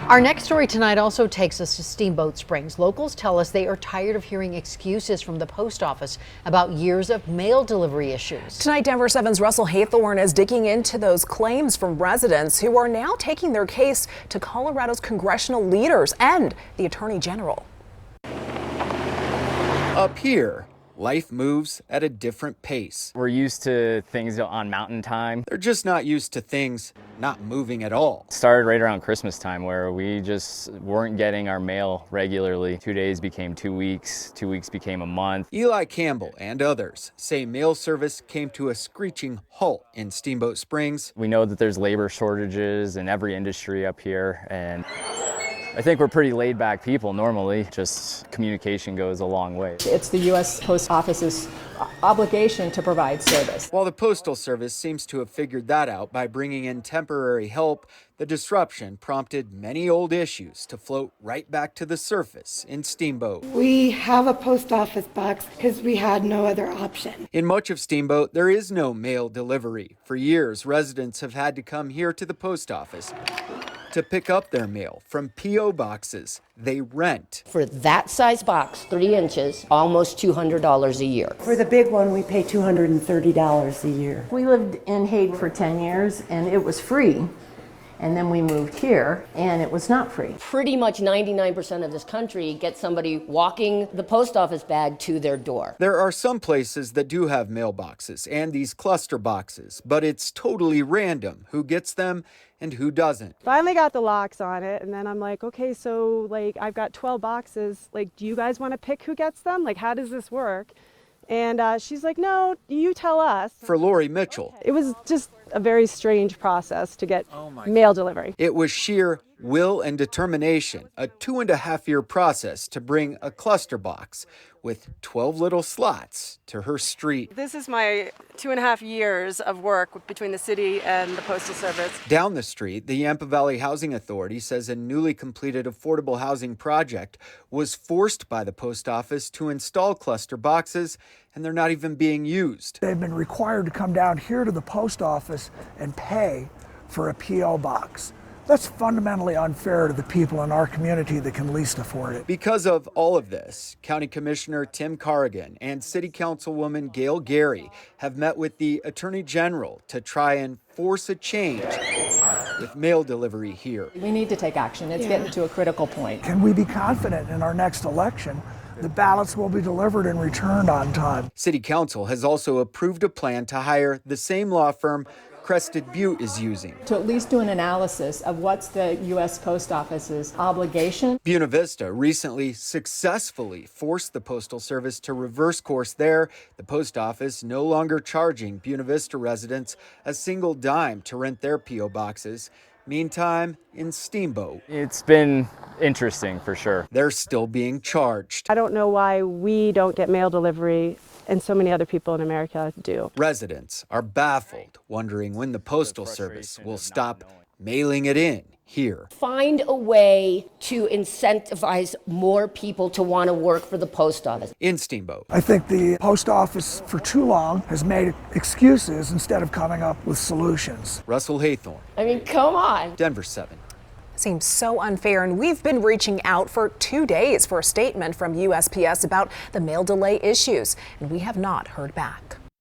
Our next story tonight also takes us to Steamboat Springs. Locals tell us they are tired of hearing excuses from the post office about years of mail delivery issues. Tonight, Denver 7's Russell Haythorne is digging into those claims from residents who are now taking their case to Colorado's congressional leaders and the Attorney General. Up here, life moves at a different pace. We're used to things on mountain time. They're just not used to things not moving at all. It started right around Christmas time where we just weren't getting our mail regularly. 2 days became 2 weeks, 2 weeks became a month. Eli Campbell and others say mail service came to a screeching halt in Steamboat Springs. We know that there's labor shortages in every industry up here, and I think we're pretty laid back people normally. Just communication goes a long way. It's the U.S. Post Office's obligation to provide service. While the Postal Service seems to have figured that out by bringing in temporary help, the disruption prompted many old issues to float right back to the surface in Steamboat. We have a post office box because we had no other option. In much of Steamboat, there is no mail delivery. For years, residents have had to come here to the post office to pick up their mail from P.O. boxes they rent. For that size box, 3 inches, almost $200 a year. For the big one, we pay $230 a year. We lived in Hayden for 10 years and it was free. And then we moved here and it was not free. Pretty much 99% of this country gets somebody walking the post office bag to their door. There are some places that do have mailboxes and these cluster boxes, but it's totally random who gets them and who doesn't. Finally got the locks on it, and then I'm like, okay, so like I've got 12 boxes. Like, do you guys want to pick who gets them? Like, how does this work? And she's like, no, you tell us. For Lori Mitchell, it was just a very strange process to get mail delivery. It was sheer will and determination, a 2.5-year process to bring a cluster box with 12 little slots to her street. This is my 2.5 years of work between the city and the Postal Service. Down the street, the Yampa Valley Housing Authority says a newly completed affordable housing project was forced by the post office to install cluster boxes, and they're not even being used. They've been required to come down here to the post office and pay for a P.O. box. That's fundamentally unfair to the people in our community that can least afford it. Because of all of this, County Commissioner Tim Corrigan and City Councilwoman Gail Gary have met with the Attorney General to try and force a change with mail delivery here. We need to take action. It's getting to a critical point. Can we be confident in our next election the ballots will be delivered and returned on time? City Council has also approved a plan to hire the same law firm Crested Butte is using. To at least do an analysis of what's the U.S. Post Office's obligation. Buena Vista recently successfully forced the Postal Service to reverse course there. The post office no longer charging Buena Vista residents a single dime to rent their P.O. boxes. Meantime, in Steamboat, It's been interesting for sure. they're still being charged. I don't know why we don't get mail delivery and so many other people in America do. Residents are baffled, wondering when the Postal Service will stop mailing it in here. Find a way to incentivize more people to want to work for the post office. In Steamboat, I think the post office for too long has made excuses instead of coming up with solutions. Russell Haythorne, I mean, come on. Denver 7. Seems so unfair, and we've been reaching out for 2 days for a statement from USPS about the mail delay issues, and we have not heard back.